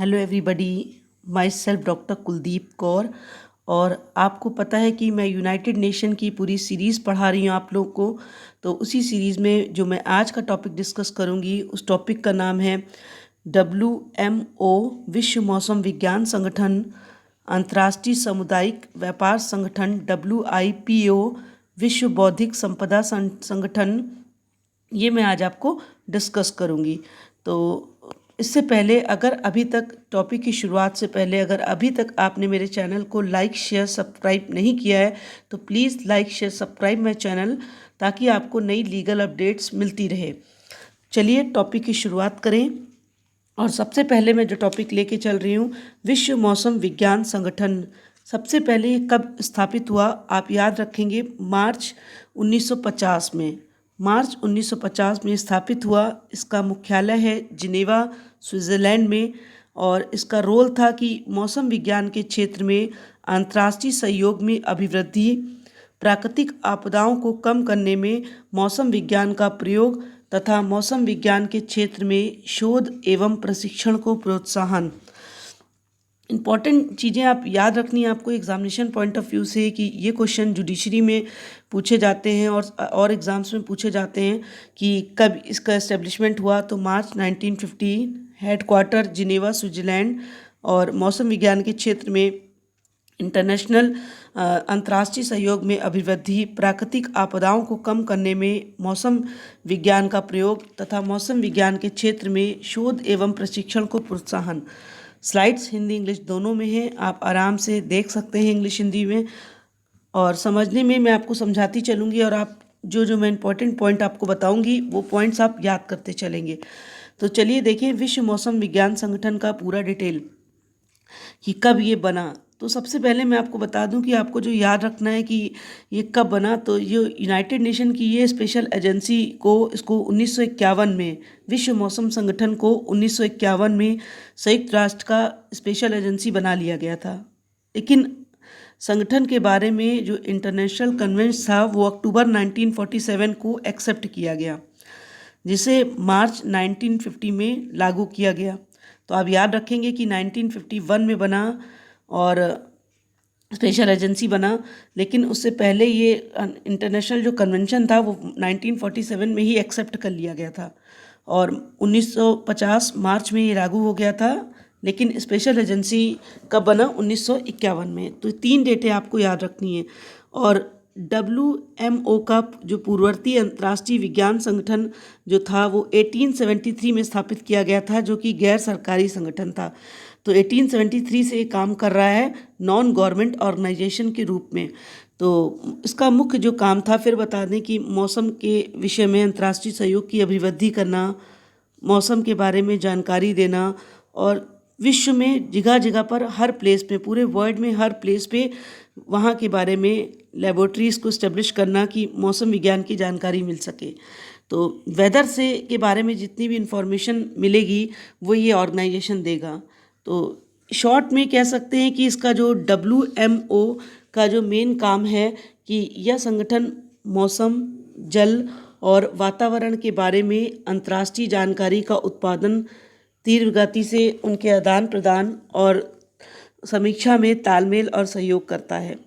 Hello everybody, my self doctor Kuldeep Kaur. और आपको पता है कि मैं यूनाइटेड नेशन की पूरी सीरीज़ पढ़ा रही हूँ आप लोग को। तो उसी सीरीज़ में जो मैं आज का टॉपिक डिस्कस करूँगी उस टॉपिक का नाम है WMO, विश्व मौसम विज्ञान संगठन, अंतर्राष्ट्रीय सामुदायिक व्यापार संगठन WIPO, विश्व बौद्धिक संपदा संगठन। ये मैं आज आपको डिस्कस करूँगी। तो इससे पहले अगर अभी तक टॉपिक की शुरुआत से पहले अगर अभी तक आपने मेरे चैनल को लाइक शेयर सब्सक्राइब नहीं किया है तो please like share subscribe my channel, ताकि आपको नई लीगल अपडेट्स मिलती रहे। चलिए टॉपिक की शुरुआत करें। और सबसे पहले मैं जो टॉपिक लेके चल रही हूँ, विश्व मौसम विज्ञान संगठन। सबसे पहले ये कब स्थापित हुआ, आप याद रखेंगे, मार्च 1950 में। मार्च 1950 में स्थापित हुआ। इसका मुख्यालय है जिनेवा, स्विट्ज़रलैंड में। और इसका रोल था कि मौसम विज्ञान के क्षेत्र में अंतर्राष्ट्रीय सहयोग में अभिवृद्धि, प्राकृतिक आपदाओं को कम करने में मौसम विज्ञान का प्रयोग तथा मौसम विज्ञान के क्षेत्र में शोध एवं प्रशिक्षण को प्रोत्साहन। इम्पॉर्टेंट चीज़ें आप याद रखनी है आपको एग्जामिनेशन पॉइंट ऑफ व्यू से, कि ये क्वेश्चन जुडिशरी में पूछे जाते हैं और एग्ज़ाम्स में पूछे जाते हैं कि कब इसका एस्टेब्लिशमेंट हुआ। तो मार्च 1950, हेडक्वार्टर जिनेवा, स्विट्ज़रलैंड। और मौसम विज्ञान के क्षेत्र में इंटरनेशनल अंतर्राष्ट्रीय सहयोग में अभिवृद्धि, प्राकृतिक आपदाओं को कम करने में मौसम विज्ञान का प्रयोग तथा मौसम विज्ञान के क्षेत्र में शोध एवं प्रशिक्षण को प्रोत्साहन। स्लाइड्स हिंदी इंग्लिश दोनों में हैं, आप आराम से देख सकते हैं इंग्लिश हिंदी में। और समझने में मैं आपको समझाती चलूँगी और आप जो मैं इंपॉर्टेंट पॉइंट आपको बताऊँगी वो पॉइंट्स आप याद करते चलेंगे। तो चलिए देखें विश्व मौसम विज्ञान संगठन का पूरा डिटेल कि कब ये बना। तो सबसे पहले मैं आपको बता दूं कि आपको जो याद रखना है कि ये कब बना। तो ये यूनाइटेड नेशन की ये स्पेशल एजेंसी को इसको 1951 में, विश्व मौसम संगठन को 1951 में संयुक्त राष्ट्र का स्पेशल एजेंसी बना लिया गया था। लेकिन संगठन के बारे में जो इंटरनेशनल कन्वेंशन था वो अक्टूबर 1947 को एक्सेप्ट किया गया, जिसे मार्च 1950 में लागू किया गया। तो आप याद रखेंगे कि 1951 में बना और स्पेशल एजेंसी बना, लेकिन उससे पहले ये इंटरनेशनल जो कन्वेंशन था वो 1947 में ही एक्सेप्ट कर लिया गया था। और 1950 मार्च में ये लागू हो गया था, लेकिन स्पेशल एजेंसी कब बना, 1951 में। तो 3 डेटें आपको याद रखनी है। और WMO का जो पूर्ववर्ती अंतर्राष्ट्रीय विज्ञान संगठन जो था वो 1873 में स्थापित किया गया था, जो कि गैर सरकारी संगठन था। तो 1873 से ये काम कर रहा है नॉन गवर्नमेंट ऑर्गेनाइजेशन के रूप में। तो इसका मुख्य जो काम था, फिर बता दें कि मौसम के विषय में अंतर्राष्ट्रीय सहयोग की अभिवृद्धि करना, मौसम के बारे में जानकारी देना, और विश्व में जगह जगह पर हर प्लेस पे, पूरे वर्ल्ड में हर प्लेस पे वहाँ के बारे में लेबोरेटरीज़ को इस्टेब्लिश करना कि मौसम विज्ञान की जानकारी मिल सके। तो वेदर से के बारे में जितनी भी इंफॉर्मेशन मिलेगी वो ये ऑर्गेनाइजेशन देगा। तो शॉर्ट में कह सकते हैं कि इसका जो WMO का जो मेन काम है कि यह संगठन मौसम, जल और वातावरण के बारे में अंतर्राष्ट्रीय जानकारी का उत्पादन, तीव्र गति से उनके आदान प्रदान और समीक्षा में तालमेल और सहयोग करता है।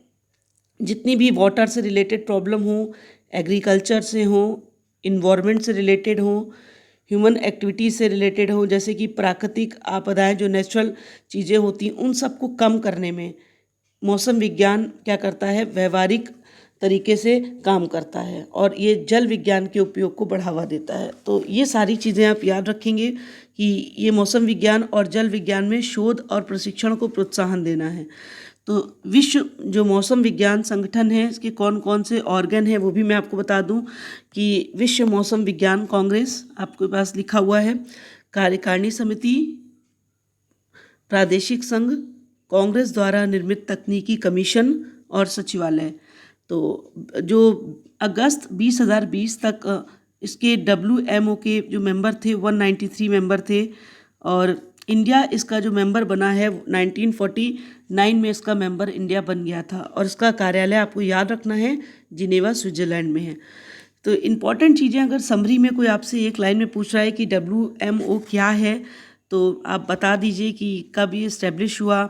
जितनी भी वाटर से रिलेटेड प्रॉब्लम हो, एग्रीकल्चर से हो, इन्वायरमेंट से रिलेटेड हो, ह्यूमन एक्टिविटी से रिलेटेड हो, जैसे कि प्राकृतिक आपदाएं जो नेचुरल चीज़ें होती हैं, उन सबको कम करने में मौसम विज्ञान क्या करता है, व्यवहारिक तरीके से काम करता है। और ये जल विज्ञान के उपयोग को बढ़ावा देता है। तो ये सारी चीज़ें आप याद रखेंगे कि ये मौसम विज्ञान और जल विज्ञान में शोध और प्रशिक्षण को प्रोत्साहन देना है। तो विश्व जो मौसम विज्ञान संगठन है, इसके कौन कौन से ऑर्गन हैं वो भी मैं आपको बता दूं कि विश्व मौसम विज्ञान कांग्रेस आपके पास लिखा हुआ है, कार्यकारिणी समिति, प्रादेशिक संघ, कांग्रेस द्वारा निर्मित तकनीकी कमीशन और सचिवालय। तो जो अगस्त 2020 तक इसके WMO के जो मेंबर थे 193 मेंबर थे। और इंडिया इसका जो मेंबर बना है 1949 में इसका मेंबर इंडिया बन गया था। और इसका कार्यालय आपको याद रखना है जिनेवा, स्विट्ज़रलैंड में है। तो इम्पॉर्टेंट चीज़ें अगर समरी में कोई आपसे एक लाइन में पूछ रहा है कि WMO क्या है, तो आप बता दीजिए कि कब ये इस्टेब्लिश हुआ,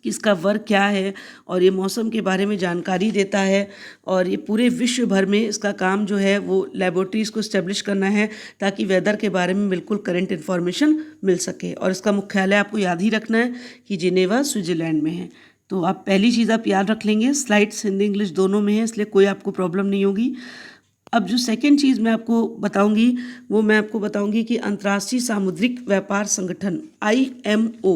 किसका वर्क क्या है, और ये मौसम के बारे में जानकारी देता है। और ये पूरे विश्व भर में इसका काम जो है वो लेबोरेटरीज को इस्टेब्लिश करना है ताकि वेदर के बारे में बिल्कुल करंट इन्फॉर्मेशन मिल सके। और इसका मुख्यालय आपको याद ही रखना है कि जिनेवा स्विट्जरलैंड में है। तो आप पहली चीज़ आप याद रख लेंगे, स्लाइड्स हिंदी इंग्लिश दोनों में है, इसलिए कोई आपको प्रॉब्लम नहीं होगी। अब जो सेकेंड चीज़ मैं आपको बताऊंगी वो मैं आपको बताऊंगी कि अंतर्राष्ट्रीय सामुद्रिक व्यापार संगठन IMO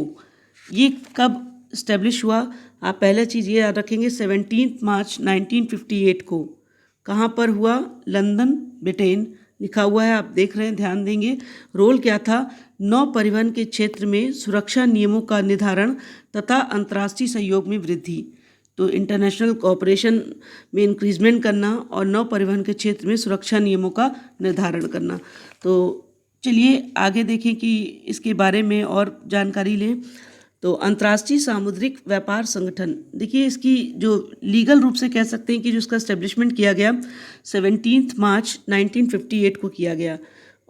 ये कब इस्टेब्लिश हुआ। आप पहला चीज़ ये याद रखेंगे, 17 मार्च 1958 को। कहाँ पर हुआ? लंदन, ब्रिटेन लिखा हुआ है, आप देख रहे हैं, ध्यान देंगे। रोल क्या था? नौ परिवहन के क्षेत्र में सुरक्षा नियमों का निर्धारण तथा अंतर्राष्ट्रीय सहयोग में वृद्धि। तो इंटरनेशनल कोऑपरेशन में इंक्रीजमेंट करना और नौ परिवहन के क्षेत्र में सुरक्षा नियमों का निर्धारण करना। तो चलिए आगे देखें कि इसके बारे में और जानकारी लें। तो अंतर्राष्ट्रीय सामुद्रिक व्यापार संगठन, देखिए इसकी जो लीगल रूप से कह सकते हैं कि जो इसका एस्टेब्लिशमेंट किया गया 17 मार्च 1958 को किया गया।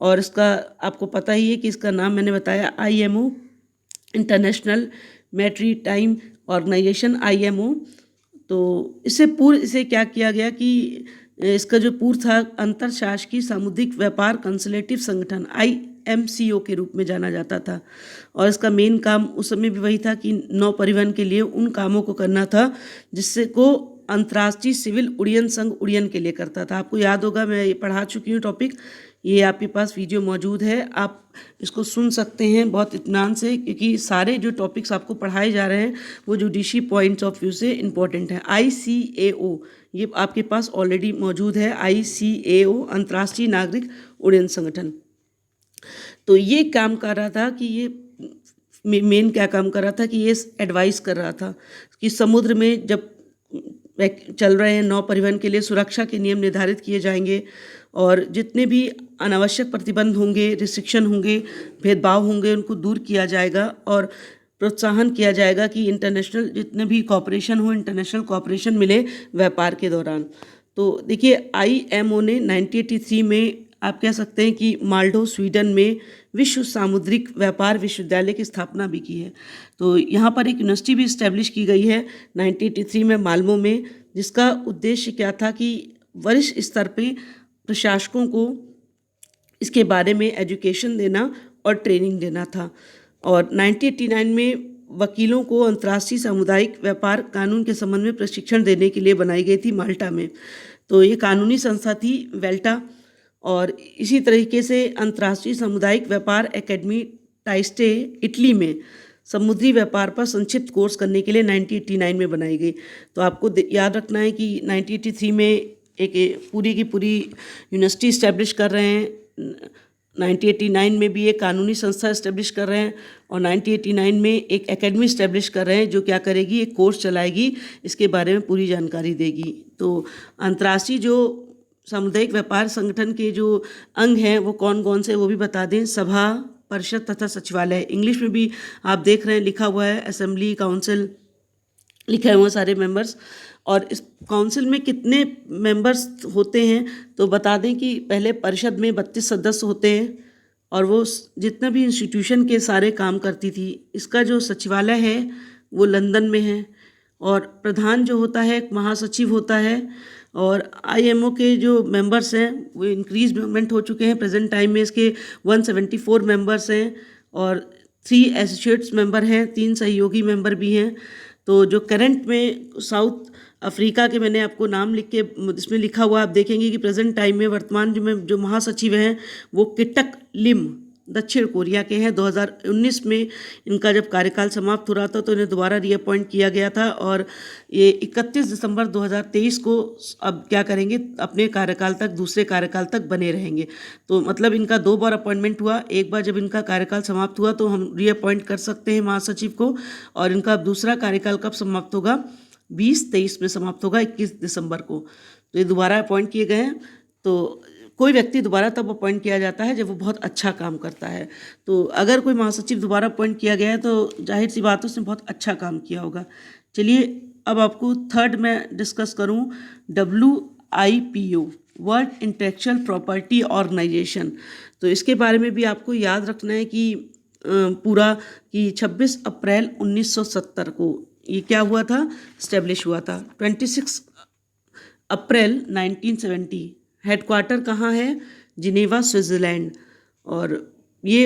और इसका आपको पता ही है कि इसका नाम मैंने बताया IMO, International Maritime Organization IMO। तो इसे क्या किया गया कि इसका जो पूर्व था अंतरशासकीय सामुद्रिक व्यापार कंसल्टेटिव संगठन IMCO के रूप में जाना जाता था। और इसका मेन काम उस समय भी वही था कि नौ परिवहन के लिए उन कामों को करना था जिससे को अंतर्राष्ट्रीय सिविल उड्डयन संघ उड्डयन के लिए करता था। आपको याद होगा, मैं ये पढ़ा चुकी हूँ टॉपिक, ये आपके पास वीडियो मौजूद है, आप इसको सुन सकते हैं बहुत इत्मीनान से, क्योंकि सारे जो टॉपिक्स आपको पढ़ाए जा रहे हैं वो जुडिशरी पॉइंट्स ऑफ व्यू से इम्पोर्टेंट है। ICAO ये आपके पास ऑलरेडी मौजूद है, ICAO अंतर्राष्ट्रीय नागरिक उड्डयन संगठन। तो ये काम कर रहा था कि ये मेन क्या काम कर रहा था कि ये एडवाइस कर रहा था कि समुद्र में जब चल रहे हैं नौ परिवहन के लिए सुरक्षा के नियम निर्धारित किए जाएंगे और जितने भी अनावश्यक प्रतिबंध होंगे, रिस्ट्रिक्शन होंगे, भेदभाव होंगे, उनको दूर किया जाएगा और प्रोत्साहन किया जाएगा कि इंटरनेशनल जितने भी कॉपरेशन हो, इंटरनेशनल कॉपरेशन मिले व्यापार के दौरान। तो देखिए IMO ने 1983 में आप कह सकते हैं कि माल्डो स्वीडन में विश्व सामुद्रिक व्यापार विश्वविद्यालय की स्थापना भी की है। तो यहाँ पर एक यूनिवर्सिटी भी इस्टेब्लिश की गई है 1983 में माल्मो में, जिसका उद्देश्य क्या था कि वरिष्ठ स्तर पे प्रशासकों को इसके बारे में एजुकेशन देना और ट्रेनिंग देना था। और 1989 में वकीलों को अंतर्राष्ट्रीय सामुदायिक व्यापार कानून के संबंध में प्रशिक्षण देने के लिए बनाई गई थी माल्टा में। तो ये कानूनी संस्था थी वेल्टा। और इसी तरीके से अंतर्राष्ट्रीय सामुदायिक व्यापार एकेडमी टाइस्टे इटली में समुद्री व्यापार पर संक्षिप्त कोर्स करने के लिए 1989 में बनाई गई। तो आपको याद रखना है कि 1983 में एक पूरी की पूरी यूनिवर्सिटी इस्टेब्लिश कर रहे हैं, 1989 में भी एक कानूनी संस्था इस्टेब्लिश कर रहे हैं और 1989 में एक एकेडमी इस्टेब्लिश कर रहे हैं जो क्या करेगी, एक कोर्स चलाएगी, इसके बारे में पूरी जानकारी देगी। तो अंतर्राष्ट्रीय जो सामुदायिक व्यापार संगठन के जो अंग हैं वो कौन कौन से वो भी बता दें। सभा, परिषद तथा सचिवालय, इंग्लिश में भी आप देख रहे हैं लिखा हुआ है, असेंबली, काउंसिल लिखे हुए सारे मेंबर्स। और इस काउंसिल में कितने मेंबर्स होते हैं तो बता दें कि पहले परिषद में 32 सदस्य होते हैं और वो जितना भी इंस्टीट्यूशन के सारे काम करती थी। इसका जो सचिवालय है वो लंदन में है और प्रधान जो होता है एक महासचिव होता है। और IMO के जो मेंबर्स हैं वो इंक्रीज मेंबर्स हो चुके हैं, प्रेजेंट टाइम में इसके 174 मेंबर्स हैं और 3 एसोसिएट्स मेंबर हैं, 3 सहयोगी मेंबर भी हैं। तो जो करंट में साउथ अफ्रीका के मैंने आपको नाम लिख के इसमें लिखा हुआ, आप देखेंगे कि प्रेजेंट टाइम में वर्तमान जो महासचिव हैं वो किटक लिम दक्षिण कोरिया के हैं। 2019 में इनका जब कार्यकाल समाप्त हो रहा था तो इन्हें दोबारा रीअपॉइंट किया गया था और ये 31 दिसंबर 2023 को अब क्या करेंगे, अपने कार्यकाल तक, दूसरे कार्यकाल तक बने रहेंगे। तो मतलब इनका 2 बार अपॉइंटमेंट हुआ, एक बार जब इनका कार्यकाल समाप्त हुआ तो हम रीअपॉइंट कर सकते हैं महासचिव को, और इनका दूसरा कार्यकाल कब समाप्त होगा, 2023 में समाप्त होगा, 21 दिसंबर को। तो ये दोबारा अपॉइंट किए गए हैं। तो कोई व्यक्ति दोबारा तब अपॉइंट किया जाता है जब वो बहुत अच्छा काम करता है। तो अगर कोई महासचिव दोबारा अपॉइंट किया गया है तो जाहिर सी बात है उसने बहुत अच्छा काम किया होगा। चलिए अब आपको थर्ड में डिस्कस करूं, WIPO World Intellectual Property Organization. तो इसके बारे में भी आपको याद रखना है कि पूरा कि 26 अप्रैल 1970 को ये क्या हुआ था, इस्टेब्लिश हुआ था। 26 अप्रैल 1970। हेडक्वार्टर कहाँ है, जिनेवा, स्विट्ज़रलैंड। और ये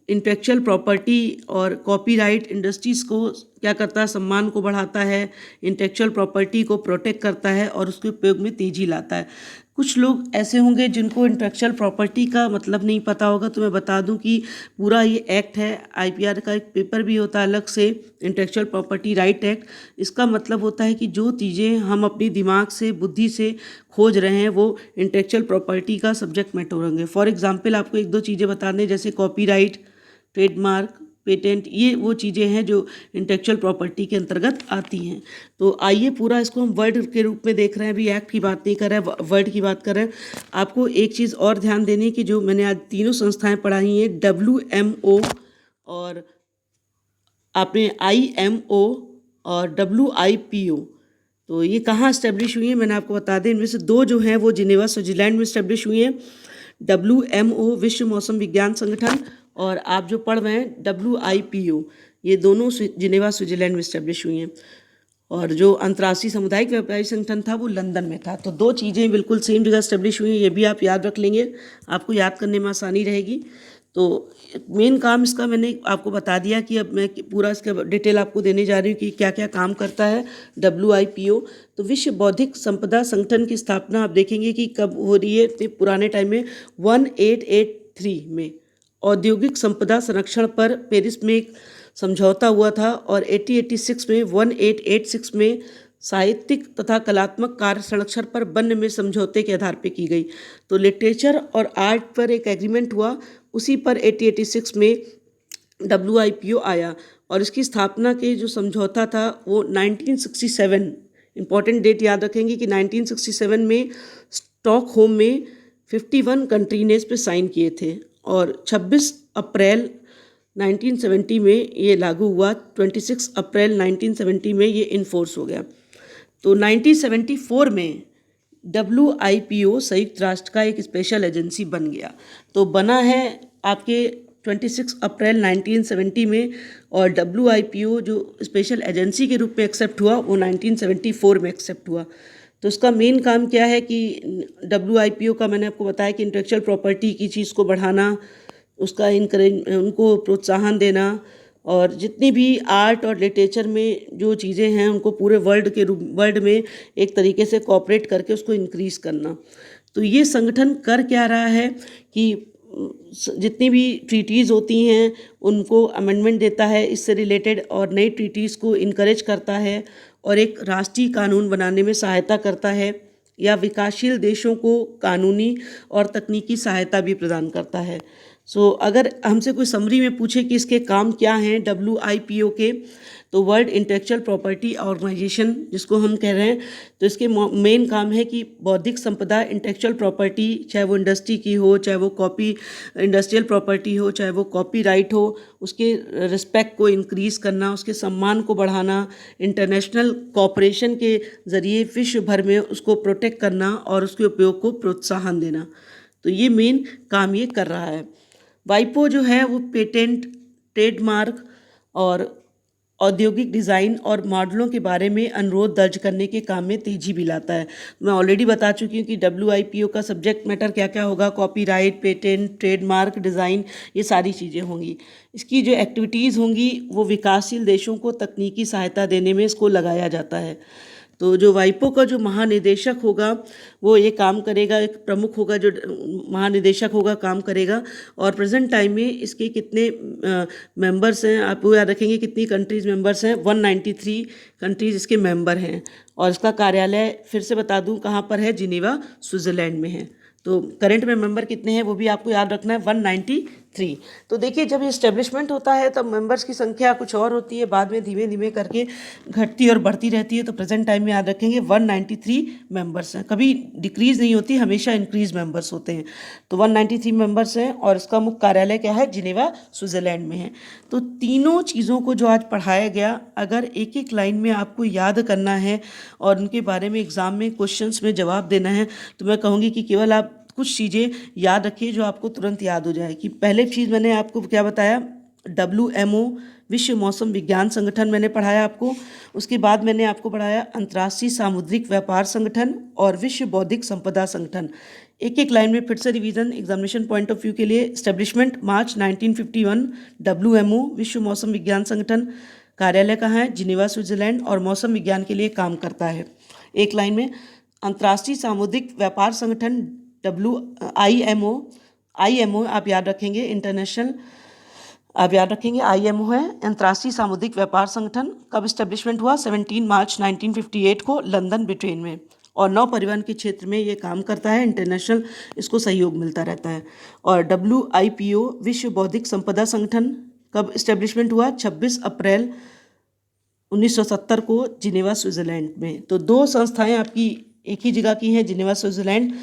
इंटेलेक्चुअल प्रॉपर्टी और कॉपीराइट इंडस्ट्रीज़ को क्या करता है, सम्मान को बढ़ाता है, इंटेलेक्चुअल प्रॉपर्टी को प्रोटेक्ट करता है और उसके उपयोग में तेज़ी लाता है। कुछ लोग ऐसे होंगे जिनको इंटेलेक्चुअल प्रॉपर्टी का मतलब नहीं पता होगा, तो मैं बता दूं कि पूरा ये एक्ट है, आईपीआर का एक पेपर भी होता है अलग से, इंटेलेक्चुअल प्रॉपर्टी राइट एक्ट। इसका मतलब होता है कि जो चीज़ें हम अपनी दिमाग से, बुद्धि से खोज रहे हैं, वो इंटेलेक्चुअल प्रॉपर्टी का सब्जेक्ट मैटर होंगे। फॉर एग्जांपल आपको एक दो चीज़ें बता दें, जैसे कॉपीराइट, ट्रेडमार्क, पेटेंट, ये वो चीज़ें हैं जो इंटेलेक्चुअल प्रॉपर्टी के अंतर्गत आती हैं। तो आइए पूरा इसको हम वर्ड के रूप में देख रहे हैं, अभी एक्ट की बात नहीं कर रहे हैं, वर्ड की बात कर रहे हैं। आपको एक चीज़ और ध्यान देनी कि जो मैंने आज तीनों संस्थाएं पढ़ाई हैं, WMO और आपने IMO और WIPO, तो ये कहाँ इस्टेब्लिश हुई है मैंने आपको बता दें। इनमें से दो जो हैं वो जिनेवा, स्विट्ज़रलैंड में इस्टेब्लिश हुई हैं। WMO विश्व मौसम विज्ञान संगठन, और आप जो पढ़ रहे हैं WIPO, ये दोनों जिनेवा, स्विट्ज़रलैंड में इस्टेब्लिश हुई हैं। और जो अंतर्राष्ट्रीय सामुदायिक व्यापारी संगठन था वो लंदन में था। तो दो चीज़ें बिल्कुल सेम जगह इस्टेब्लिश हुई हैं, ये भी आप याद रख लेंगे, आपको याद करने में आसानी रहेगी। तो मेन काम इसका मैंने आपको बता दिया कि अब मैं पूरा इसका डिटेल आपको देने जा रही हूँ कि क्या क्या काम करता है WIPO। तो विश्व बौद्धिक संपदा संगठन की स्थापना आप देखेंगे कि कब हो रही है, इतने पुराने टाइम में 1883 में औद्योगिक संपदा संरक्षण पर पेरिस में एक समझौता हुआ था, और 1886 में साहित्यिक तथा कलात्मक कार्य संरक्षण पर वन में समझौते के आधार पर की गई। तो लिटरेचर और आर्ट पर एक एग्रीमेंट हुआ, उसी पर 1886 में WIPO आया, और इसकी स्थापना के जो समझौता था वो 1967, इंपॉर्टेंट डेट याद रखेंगे कि 1967 में स्टॉकहोम में 51 कंट्री ने इस पर साइन किए थे, और 26 अप्रैल 1970 में ये लागू हुआ। 26 अप्रैल 1970 में ये इन्फोर्स हो गया। तो 1974 में WIPO संयुक्त राष्ट्र का एक स्पेशल एजेंसी बन गया। तो बना है आपके 26 अप्रैल 1970 में, और WIPO जो स्पेशल एजेंसी के रूप में एक्सेप्ट हुआ वो 1974 में एक्सेप्ट हुआ। तो इसका मेन काम क्या है कि WIPO का मैंने आपको बताया कि इंटेलेक्चुअल प्रॉपर्टी की चीज़ को बढ़ाना, उसका इनकरेज, उनको प्रोत्साहन देना, और जितनी भी आर्ट और लिटरेचर में जो चीज़ें हैं उनको पूरे वर्ल्ड में एक तरीके से कोऑपरेट करके उसको इंक्रीज करना। तो ये संगठन कर क्या रहा है कि जितनी भी ट्रीटीज़ होती हैं उनको अमेंडमेंट देता है इससे रिलेटेड, और नई ट्रीटीज़ को इनकरेज करता है, और एक राष्ट्रीय कानून बनाने में सहायता करता है, या विकासशील देशों को कानूनी और तकनीकी सहायता भी प्रदान करता है। अगर हमसे कोई समरी में पूछे कि इसके काम क्या हैं WIPO के, तो वर्ल्ड इंटेलेक्चुअल प्रॉपर्टी ऑर्गेनाइजेशन जिसको हम कह रहे हैं, तो इसके मेन काम है कि बौद्धिक संपदा, इंटेलेक्चुअल प्रॉपर्टी, चाहे वो इंडस्ट्री की हो, चाहे वो इंडस्ट्रियल प्रॉपर्टी हो, चाहे वो कॉपीराइट हो, उसके रिस्पेक्ट को इंक्रीज करना, उसके सम्मान को बढ़ाना, इंटरनेशनल कॉपरेशन के ज़रिए विश्व भर में उसको प्रोटेक्ट करना और उसके उपयोग को प्रोत्साहन देना। तो ये मेन काम ये कर रहा है। वाइपो जो है वो पेटेंट, ट्रेडमार्क और औद्योगिक डिज़ाइन और मॉडलों के बारे में अनुरोध दर्ज करने के काम में तेज़ी भी लाता है। मैं ऑलरेडी बता चुकी हूँ कि WIPO का सब्जेक्ट मैटर क्या क्या होगा, कॉपीराइट, पेटेंट, ट्रेडमार्क, डिज़ाइन, ये सारी चीज़ें होंगी। इसकी जो एक्टिविटीज़ होंगी वो विकासशील देशों को तकनीकी सहायता देने में इसको लगाया जाता है। तो जो वाइपो का जो महानिदेशक होगा वो ये काम करेगा, एक प्रमुख होगा जो महानिदेशक होगा, काम करेगा। और प्रेजेंट टाइम में इसके कितने मेंबर्स हैं आप वो याद रखेंगे, कितनी कंट्रीज़ मेंबर्स हैं, 193 कंट्रीज़ इसके मेंबर हैं। और इसका कार्यालय फिर से बता दूं कहाँ पर है, जिनेवा, स्विट्ज़रलैंड में है। तो करंट में मेंबर कितने हैं वो भी आपको याद रखना है, 193। तो देखिए जब ये इस्टेब्लिशमेंट होता है तब मेंबर्स की संख्या कुछ और होती है, बाद में धीमे धीमे करके घटती और बढ़ती रहती है। तो प्रेजेंट टाइम में याद रखेंगे 193 मेंबर्स हैं, कभी डिक्रीज़ नहीं होती, हमेशा इंक्रीज मेंबर्स होते हैं। तो 193 मेंबर्स हैं, और इसका मुख्य कार्यालय क्या है, जिनेवा, स्विट्ज़रलैंड में है। तो तीनों चीज़ों को जो आज पढ़ाया गया, अगर एक एक लाइन में आपको याद करना है और उनके बारे में एग्ज़ाम में क्वेश्चंस में जवाब देना है, तो मैं कहूँगी कि केवल आप कुछ चीज़ें याद रखिए जो आपको तुरंत याद हो जाए। कि पहले चीज़ मैंने आपको क्या बताया, WMO विश्व मौसम विज्ञान संगठन मैंने पढ़ाया आपको। उसके बाद मैंने आपको पढ़ाया अंतर्राष्ट्रीय सामुद्रिक व्यापार संगठन और विश्व बौद्धिक संपदा संगठन। एक एक लाइन में फिर से revision examination point of view के लिए। एस्टेब्लिशमेंट मार्च 1951, WMO विश्व मौसम विज्ञान संगठन। कार्यालय कहाँ है? जिनेवा स्विट्जरलैंड, और मौसम विज्ञान के लिए काम करता है। एक लाइन में अंतर्राष्ट्रीय सामुद्रिक व्यापार संगठन IMO आप याद रखेंगे, इंटरनेशनल आप याद रखेंगे, IMO है अंतर्राष्ट्रीय सामुद्रिक व्यापार संगठन। कब स्टैब्लिशमेंट हुआ? 17 मार्च 1958 को लंदन ब्रिटेन में, और नौ परिवहन के क्षेत्र में ये काम करता है। इंटरनेशनल इसको सहयोग मिलता रहता है। और WIPO विश्व बौद्धिक संपदा संगठन कब स्टैब्लिशमेंट हुआ? 26 अप्रैल 1970 को जिनेवा स्विट्जरलैंड में। तो दो संस्थाएं आपकी एक ही जगह की हैं, जिनेवा स्विट्जरलैंड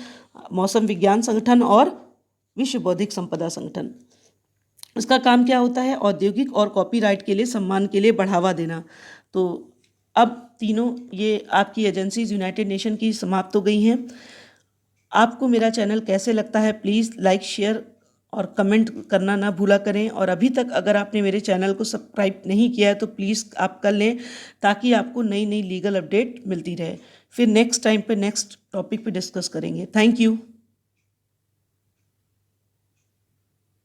मौसम विज्ञान संगठन और विश्व बौद्धिक संपदा संगठन। इसका काम क्या होता है? औद्योगिक और कॉपीराइट के लिए सम्मान के लिए बढ़ावा देना। तो अब तीनों ये आपकी एजेंसीज यूनाइटेड नेशन की समाप्त हो गई हैं। आपको मेरा चैनल कैसे लगता है? प्लीज़ लाइक, शेयर और कमेंट करना ना भूला करें। और अभी तक अगर आपने मेरे चैनल को सब्सक्राइब नहीं किया है तो प्लीज़ आप कर लें, ताकि आपको नई नई लीगल अपडेट मिलती रहे। फिर नेक्स्ट टाइम पे नेक्स्ट टॉपिक पे डिस्कस करेंगे। Thank you.